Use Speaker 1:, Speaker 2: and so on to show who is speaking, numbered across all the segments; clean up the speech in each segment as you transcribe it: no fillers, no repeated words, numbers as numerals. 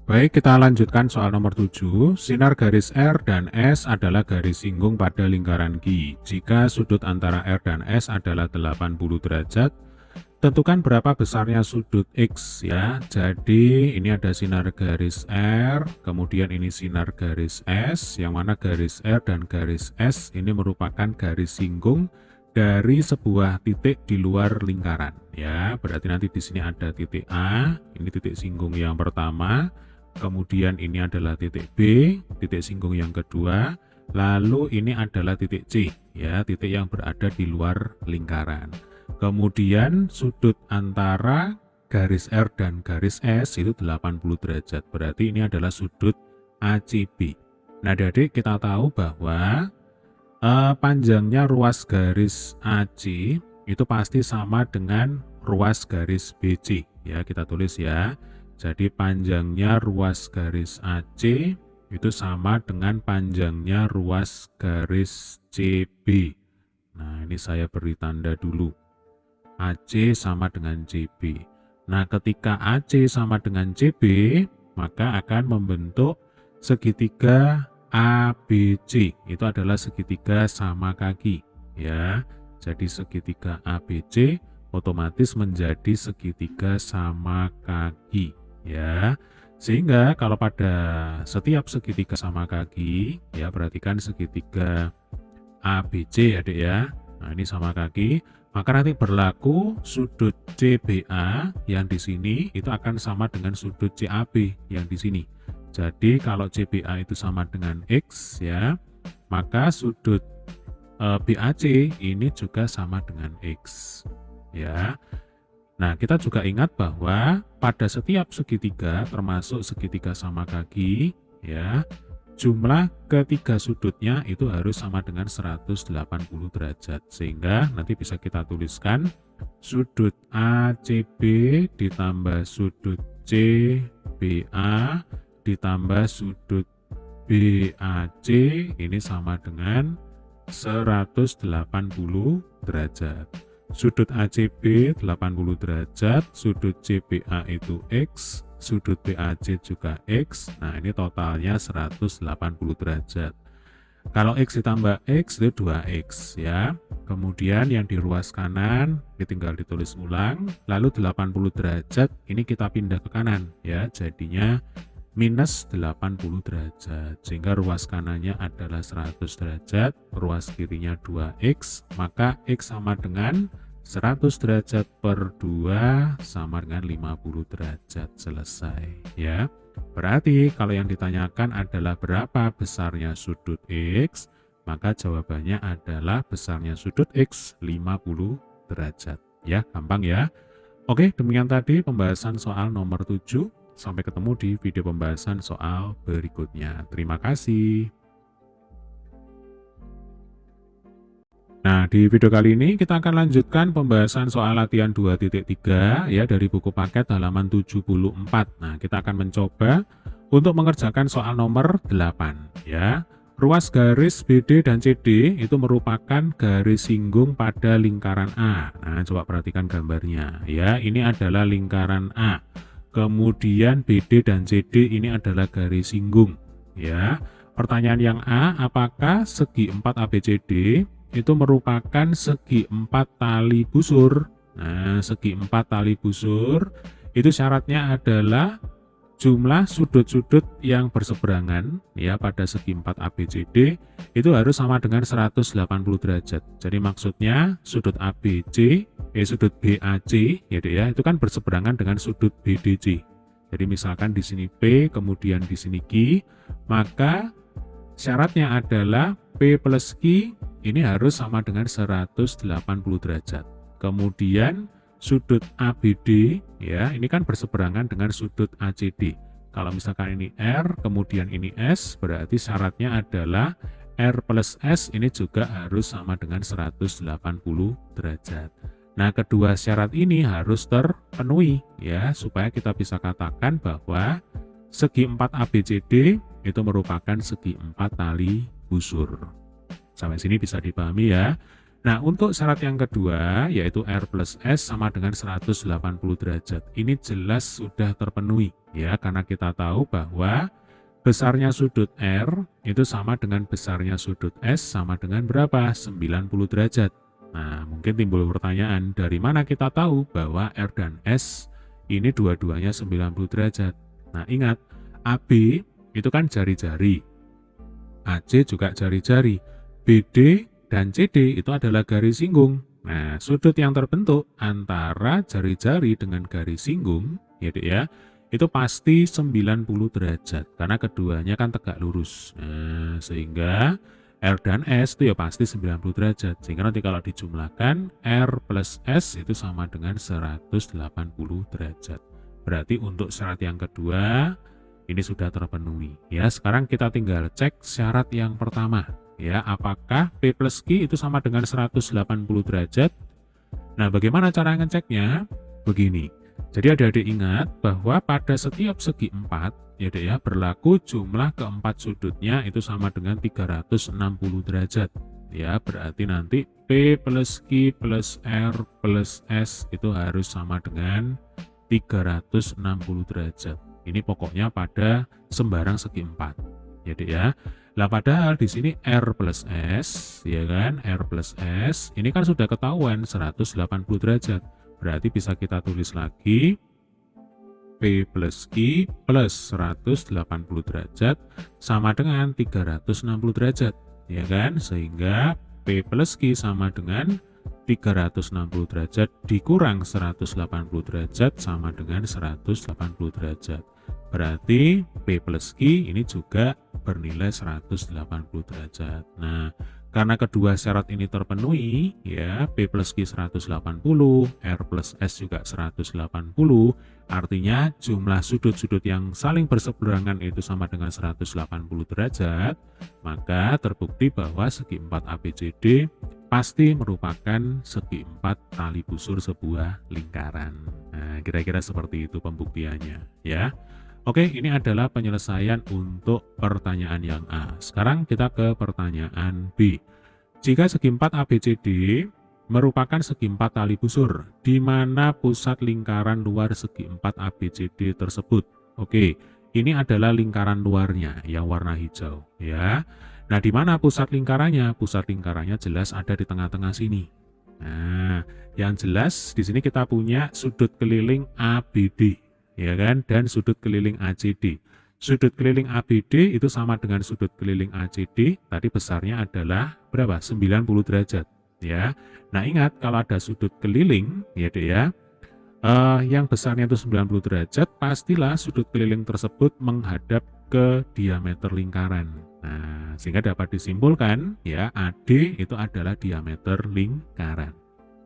Speaker 1: Baik, kita lanjutkan soal nomor 7. Sinar garis R dan S adalah garis singgung pada lingkaran Q. Jika sudut antara R dan S adalah 80 derajat, tentukan berapa besarnya sudut X ya. Jadi ini ada sinar garis R, kemudian ini sinar garis S, yang mana garis R dan garis S ini merupakan garis singgung dari sebuah titik di luar lingkaran ya. Berarti nanti di sini ada titik A, ini titik singgung yang pertama. Kemudian ini adalah titik B, titik singgung yang kedua, lalu ini adalah titik C, ya, titik yang berada di luar lingkaran. Kemudian sudut antara garis R dan garis S itu 80 derajat, berarti ini adalah sudut ACB. Nah, adik kita tahu bahwa panjangnya ruas garis AC itu pasti sama dengan ruas garis BC, ya, kita tulis ya. Jadi panjangnya ruas garis AC itu sama dengan panjangnya ruas garis CB. Nah, ini saya beri tanda dulu. AC sama dengan CB. Nah, ketika AC sama dengan CB, maka akan membentuk segitiga ABC. Itu adalah segitiga sama kaki, ya. Jadi segitiga ABC otomatis menjadi segitiga sama kaki. Ya, sehingga kalau pada setiap segitiga sama kaki, ya perhatikan segitiga ABC ya dek ya. Nah ini sama kaki, maka nanti berlaku sudut CBA yang di sini itu akan sama dengan sudut CAB yang di sini. Jadi kalau CBA itu sama dengan X ya, maka sudut BAC ini juga sama dengan X ya. Nah, kita juga ingat bahwa pada setiap segitiga, termasuk segitiga sama kaki, ya, jumlah ketiga sudutnya itu harus sama dengan 180 derajat. Sehingga nanti bisa kita tuliskan sudut ACB ditambah sudut CBA ditambah sudut BAC ini sama dengan 180 derajat. Sudut ACB 80 derajat, sudut CBA itu X, sudut BAC juga X. Nah, ini totalnya 180 derajat. Kalau X ditambah X itu 2X ya. Kemudian yang di ruas kanan tinggal ditulis ulang, lalu 80 derajat ini kita pindah ke kanan ya. Jadinya minus 80 derajat, sehingga ruas kanannya adalah 100 derajat, ruas kirinya 2X, maka X sama dengan 100 derajat per 2 sama dengan 50 derajat, selesai ya. Berarti kalau yang ditanyakan adalah berapa besarnya sudut X, maka jawabannya adalah besarnya sudut X 50 derajat ya, gampang ya. Oke, demikian tadi pembahasan soal nomor 7. Sampai ketemu di video pembahasan soal berikutnya. Terima kasih. Nah, di video kali ini kita akan lanjutkan pembahasan soal latihan 2.3 ya dari buku paket halaman 74. Nah, kita akan mencoba untuk mengerjakan soal nomor 8 ya. Ruas garis BD dan CD itu merupakan garis singgung pada lingkaran A. Nah, coba perhatikan gambarnya ya. Ini adalah lingkaran A. Kemudian BD dan CD ini adalah garis singgung ya. Pertanyaan yang A, apakah segi 4 ABCD itu merupakan segi 4 tali busur? Nah, segi 4 tali busur itu syaratnya adalah jumlah sudut-sudut yang berseberangan ya pada segi 4 ABCD itu harus sama dengan 180 derajat. Jadi maksudnya sudut ABC, sudut BAC ya, itu kan berseberangan dengan sudut BDC. Jadi misalkan di sini P, kemudian di sini Q, maka syaratnya adalah P plus Q ini harus sama dengan 180 derajat. Kemudian sudut ABD ya, ini kan berseberangan dengan sudut ACD. Kalau misalkan ini R, kemudian ini S, berarti syaratnya adalah R plus S ini juga harus sama dengan 180 derajat. Nah, kedua syarat ini harus terpenuhi ya, supaya kita bisa katakan bahwa segi 4 ABCD itu merupakan segi 4 tali busur. Sampai sini bisa dipahami ya. Nah, untuk syarat yang kedua, yaitu R plus S sama dengan 180 derajat. Ini jelas sudah terpenuhi, ya, karena kita tahu bahwa besarnya sudut R itu sama dengan besarnya sudut S sama dengan berapa? 90 derajat. Nah, mungkin timbul pertanyaan, dari mana kita tahu bahwa R dan S ini dua-duanya 90 derajat? Nah, ingat, AB itu kan jari-jari, AC juga jari-jari, BD dan CD itu adalah garis singgung. Nah, sudut yang terbentuk antara jari-jari dengan garis singgung, ya, itu pasti 90 derajat, karena keduanya kan tegak lurus. Nah, sehingga R dan S itu ya pasti 90 derajat. Sehingga nanti kalau dijumlahkan, R plus S itu sama dengan 180 derajat. Berarti untuk syarat yang kedua, ini sudah terpenuhi. Ya, sekarang kita tinggal cek syarat yang pertama. Ya, apakah P plus Q itu sama dengan 180 derajat? Nah, bagaimana cara ngeceknya? Begini. Jadi adik-adik ingat bahwa pada setiap segi 4, ya, berlaku jumlah keempat sudutnya itu sama dengan 360 derajat. Ya, berarti nanti P plus Q plus R plus S itu harus sama dengan 360 derajat. Ini pokoknya pada sembarang segi 4. Jadi ya. Lah padahal di sini R plus S, ya kan? R plus S ini kan sudah ketahuan 180 derajat. Berarti bisa kita tulis lagi P plus Q plus 180 derajat sama dengan 360 derajat, ya kan? Sehingga P plus Q sama dengan 360 derajat dikurang 180 derajat sama dengan 180 derajat. Berarti P plus Q ini juga bernilai 180 derajat. Nah, karena kedua syarat ini terpenuhi, ya, P plus Q 180, R plus S juga 180, artinya jumlah sudut-sudut yang saling berseberangan itu sama dengan 180 derajat, maka terbukti bahwa segi 4 ABCD pasti merupakan segi 4 tali busur sebuah lingkaran. Nah, kira-kira seperti itu pembuktiannya, ya. Oke, ini adalah penyelesaian untuk pertanyaan yang A. Sekarang kita ke pertanyaan B. Jika segi 4 ABCD merupakan segi 4 tali busur, di mana pusat lingkaran luar segi 4 ABCD tersebut? Oke, ini adalah lingkaran luarnya yang warna hijau, ya. Nah, di mana pusat lingkarannya? Pusat lingkarannya jelas ada di tengah-tengah sini. Nah, yang jelas di sini kita punya sudut keliling ABD, ya kan, dan sudut keliling ACD. Sudut keliling ABD itu sama dengan sudut keliling ACD, tadi besarnya adalah berapa? 90 derajat, ya. Nah, ingat kalau ada sudut keliling, ya Dek ya, yang besarnya itu 90 derajat, pastilah sudut keliling tersebut menghadap ke diameter lingkaran. Nah, sehingga dapat disimpulkan, ya, AD itu adalah diameter lingkaran,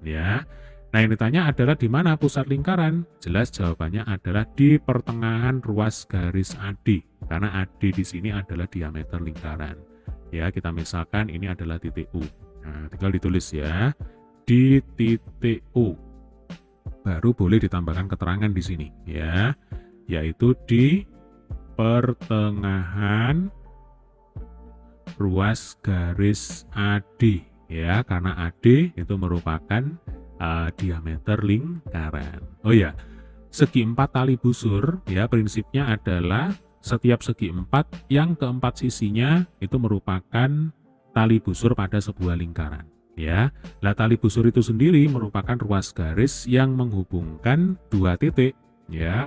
Speaker 1: ya. Nah, yang ditanya adalah di mana pusat lingkaran? Jelas jawabannya adalah di pertengahan ruas garis AD, karena AD di sini adalah diameter lingkaran. Ya, kita misalkan ini adalah titik U. Nah, tinggal ditulis ya, di titik U. Baru boleh ditambahkan keterangan di sini, ya, yaitu di pertengahan ruas garis AD, ya, karena AD itu merupakan diameter lingkaran. Oh ya, segi 4 tali busur, ya, prinsipnya adalah setiap segi 4 yang keempat sisinya itu merupakan tali busur pada sebuah lingkaran, ya. Lah tali busur itu sendiri merupakan ruas garis yang menghubungkan dua titik, ya,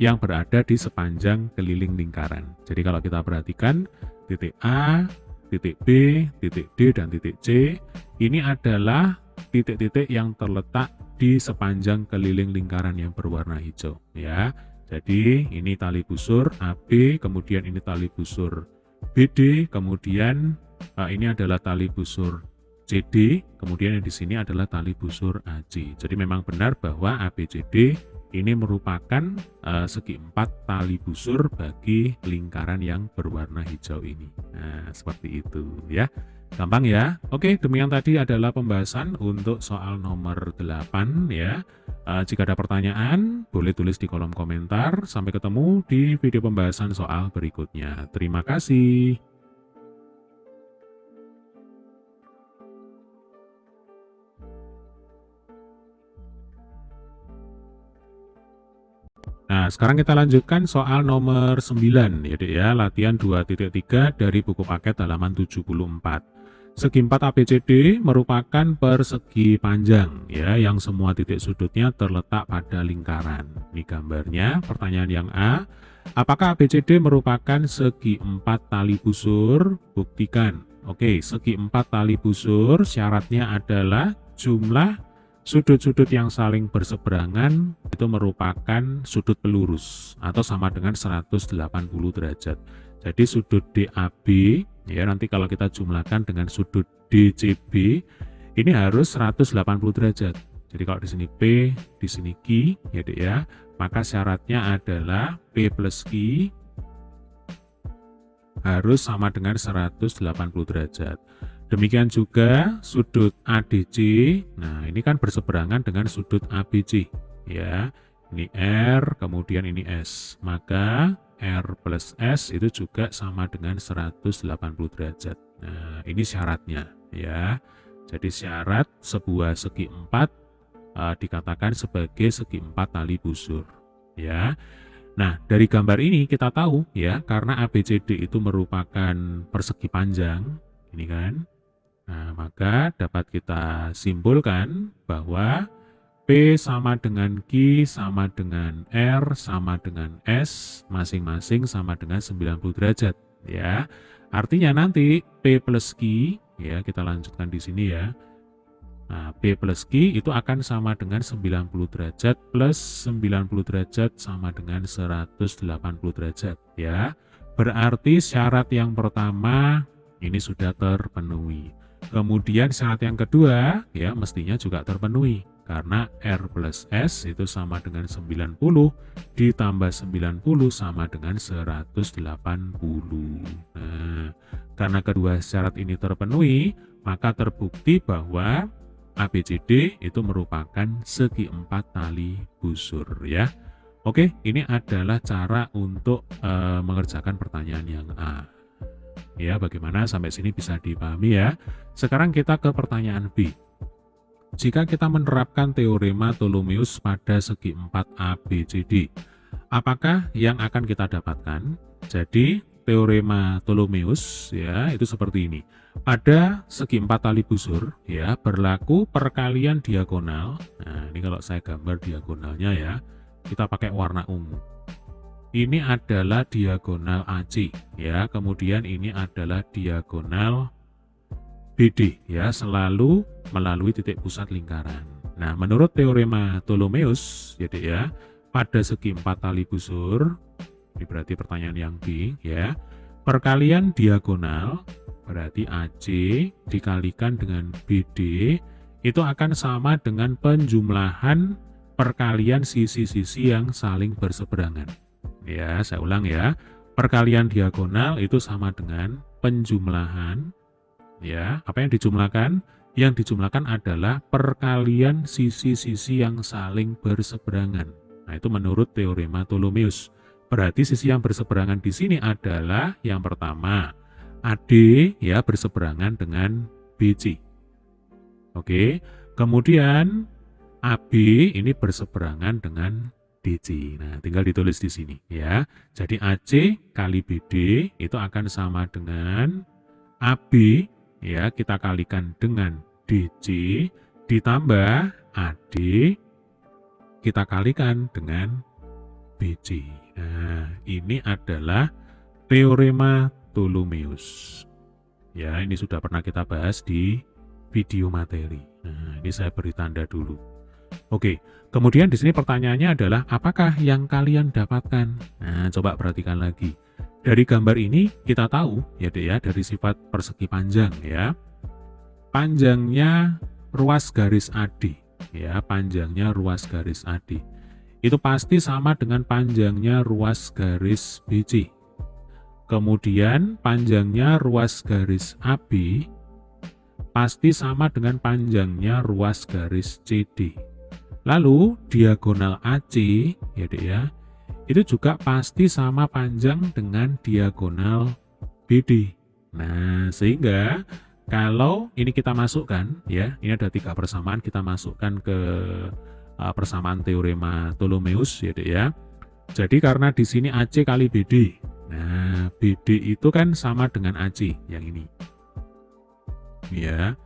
Speaker 1: yang berada di sepanjang keliling lingkaran. Jadi kalau kita perhatikan titik A, titik B, titik D, dan titik C, ini adalah titik-titik yang terletak di sepanjang keliling lingkaran yang berwarna hijau, ya. Jadi ini tali busur AB, kemudian ini tali busur BD, kemudian ini adalah tali busur CD, kemudian yang di sini adalah tali busur AC. Jadi memang benar bahwa ABCD ini merupakan segi 4 tali busur bagi lingkaran yang berwarna hijau ini. Nah, seperti itu ya. Gampang ya. Oke, demikian tadi adalah pembahasan untuk soal nomor 8 ya. Jika ada pertanyaan, boleh tulis di kolom komentar. Sampai ketemu di video pembahasan soal berikutnya. Terima kasih. sekarang kita lanjutkan soal nomor 9 ya Dek ya, latihan 2.3 dari buku paket halaman 74. Segi 4 ABCD merupakan persegi panjang ya, yang semua titik sudutnya terletak pada lingkaran. Ini gambarnya, pertanyaan yang A, apakah ABCD merupakan segi 4 tali busur? Buktikan. Oke, segi 4 tali busur syaratnya adalah jumlah sudut-sudut yang saling berseberangan itu merupakan sudut pelurus atau sama dengan 180 derajat. Jadi sudut DAB ya, nanti kalau kita jumlahkan dengan sudut DCB ini harus 180 derajat. Jadi kalau di sini P, di sini Q ya Dek ya, maka syaratnya adalah P plus Q harus sama dengan 180 derajat. Demikian juga sudut ADC, nah ini kan berseberangan dengan sudut ABC ya. Ini R, kemudian ini S. Maka R plus S itu juga sama dengan 180 derajat. Nah, ini syaratnya ya. Jadi syarat sebuah segi 4 dikatakan sebagai segi 4 tali busur ya. Nah, dari gambar ini kita tahu ya, karena ABCD itu merupakan persegi panjang, ini kan. Nah, maka dapat kita simpulkan bahwa P sama dengan Q sama dengan R sama dengan S masing-masing sama dengan 90 derajat ya. Artinya nanti P plus Q ya, kita lanjutkan di sini ya. Nah, P plus Q itu akan sama dengan 90 derajat plus 90 derajat sama dengan 180 derajat ya. Berarti syarat yang pertama ini sudah terpenuhi. Kemudian syarat yang kedua ya mestinya juga terpenuhi karena R plus S itu sama dengan 90 ditambah 90 sama dengan 180. Nah, karena kedua syarat ini terpenuhi, maka terbukti bahwa ABCD itu merupakan segi 4 tali busur ya. Oke, ini adalah cara untuk mengerjakan pertanyaan yang A. Ya, bagaimana sampai sini bisa dipahami ya. Sekarang kita ke pertanyaan B. Jika kita menerapkan teorema Ptolemeus pada segi 4 ABCD, apakah yang akan kita dapatkan? Jadi, teorema Ptolemeus ya, itu seperti ini. Pada segi 4 tali busur ya, berlaku perkalian diagonal. Nah, ini kalau saya gambar diagonalnya ya, kita pakai warna ungu. Ini adalah diagonal AC ya, kemudian ini adalah diagonal BD ya, selalu melalui titik pusat lingkaran. Nah, menurut teorema Ptolemeus ya Dek ya, pada segi 4 tali busur, ini berarti pertanyaan yang B ya, perkalian diagonal berarti AC dikalikan dengan BD itu akan sama dengan penjumlahan perkalian sisi-sisi yang saling berseberangan. Ya, saya ulang ya. Perkalian diagonal itu sama dengan penjumlahan. Ya, apa yang dijumlahkan? Yang dijumlahkan adalah perkalian sisi-sisi yang saling berseberangan. Nah, itu menurut teorema Ptolemeus. Berarti sisi yang berseberangan di sini adalah yang pertama, AD ya berseberangan dengan BC. Oke. Kemudian AB ini berseberangan dengan DC. Nah, tinggal ditulis di sini ya. Jadi AC kali BD itu akan sama dengan AB ya, kita kalikan dengan DC ditambah AD kita kalikan dengan BC. Nah, ini adalah teorema Ptolemeus. Ya, ini sudah pernah kita bahas di video materi. Nah, ini saya beri tanda dulu. Oke, kemudian di sini pertanyaannya adalah apakah yang kalian dapatkan? Nah, coba perhatikan lagi. Dari gambar ini kita tahu ya Dek ya, dari sifat persegi panjang ya. Panjangnya ruas garis AD ya, panjangnya ruas garis AD. Itu pasti sama dengan panjangnya ruas garis BC. Kemudian panjangnya ruas garis AB pasti sama dengan panjangnya ruas garis CD. Lalu diagonal AC ya Dek ya, itu juga pasti sama panjang dengan diagonal BD. Nah, sehingga kalau ini kita masukkan ya, ini ada 3 persamaan, kita masukkan ke persamaan teorema Ptolemeus ya Dek ya. Jadi karena di sini AC kali BD. Nah, BD itu kan sama dengan AC yang ini. Ya.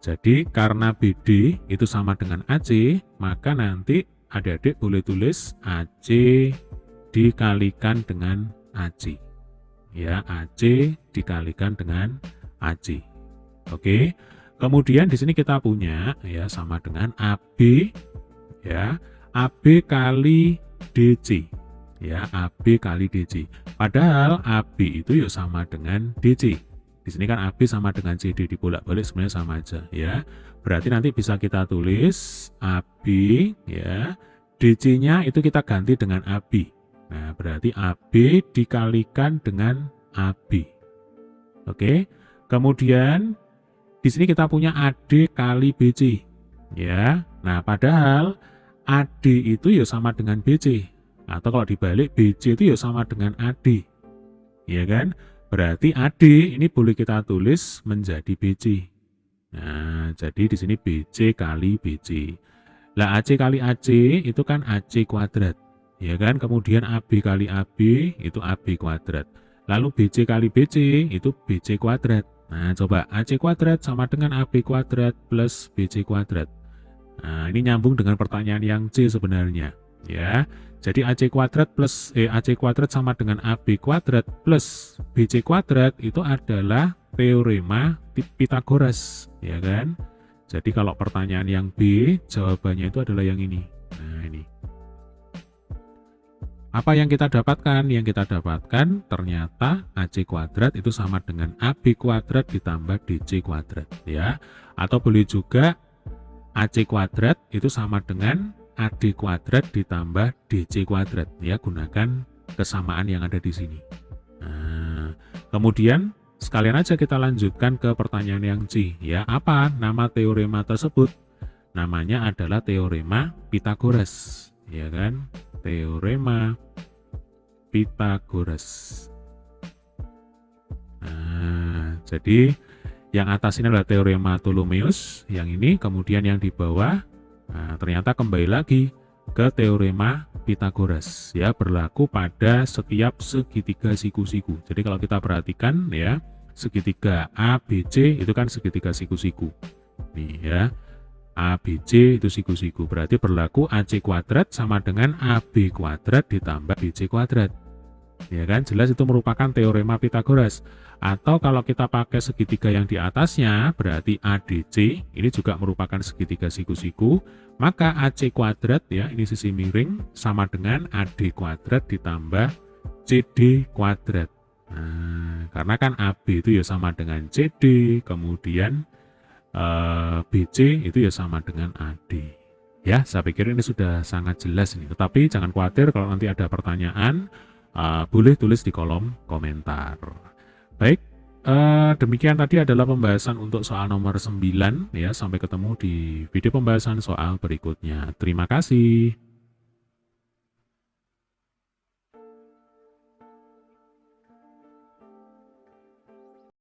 Speaker 1: Jadi karena BD itu sama dengan AC, maka nanti adik-adik boleh tulis AC dikalikan dengan AC. Ya, AC dikalikan dengan AC. Oke. Kemudian di sini kita punya ya sama dengan AB ya, AB kali DC. Ya, AB kali DC. Padahal AB itu ya sama dengan DC. Di sini kan AB sama dengan CD, dibolak-balik sebenarnya sama aja ya. Berarti nanti bisa kita tulis AB ya, DC-nya itu kita ganti dengan AB. Nah, berarti AB dikalikan dengan AB. Oke. Kemudian di sini kita punya AD kali BC. Ya. Nah, padahal AD itu ya sama dengan BC. Atau kalau dibalik BC itu ya sama dengan AD. Ya kan? Berarti AD ini boleh kita tulis menjadi BC. Nah, jadi di sini BC kali BC. Lah AC kali AC itu kan AC kuadrat. Ya kan? Kemudian AB kali AB itu AB kuadrat. Lalu BC kali BC itu BC kuadrat. Nah, coba AC kuadrat sama dengan AB kuadrat plus BC kuadrat. Nah, ini nyambung dengan pertanyaan yang C sebenarnya. Ya, jadi AC kuadrat plus AC kuadrat sama dengan AB kuadrat plus BC kuadrat itu adalah teorema Pythagoras, ya kan? Jadi kalau pertanyaan yang B, jawabannya itu adalah yang ini. Nah, ini. Apa yang kita dapatkan? Yang kita dapatkan ternyata AC kuadrat itu sama dengan AB kuadrat ditambah DC kuadrat, ya. Atau boleh juga AC kuadrat itu sama dengan AD kuadrat ditambah DC kuadrat, ya, gunakan kesamaan yang ada di sini. Nah, kemudian sekalian aja kita lanjutkan ke pertanyaan yang C, ya. Apa nama teorema tersebut? Namanya adalah teorema Pythagoras, ya kan? Teorema Pythagoras. Nah, jadi yang atas ini adalah teorema Ptolemeus, yang ini, kemudian yang di bawah, nah, ternyata kembali lagi ke teorema Pythagoras, ya, berlaku pada setiap segitiga siku-siku. Jadi kalau kita perhatikan ya, segitiga ABC itu kan segitiga siku-siku. Nih ya. ABC itu siku-siku, berarti berlaku AC kuadrat sama dengan AB kuadrat ditambah BC kuadrat. Ya kan, jelas itu merupakan teorema Pythagoras. Atau kalau kita pakai segitiga yang di atasnya, berarti ADC ini juga merupakan segitiga siku-siku, maka AC kuadrat ya, ini sisi miring sama dengan AD kuadrat ditambah CD kuadrat. Nah, karena kan AB itu ya sama dengan CD, kemudian BC itu ya sama dengan AD. Ya, saya pikir ini sudah sangat jelas ini. Tetapi jangan khawatir kalau nanti ada pertanyaan, boleh tulis di kolom komentar. Baik, demikian tadi adalah pembahasan untuk soal nomor 9 ya. Sampai ketemu di video pembahasan soal berikutnya. Terima kasih.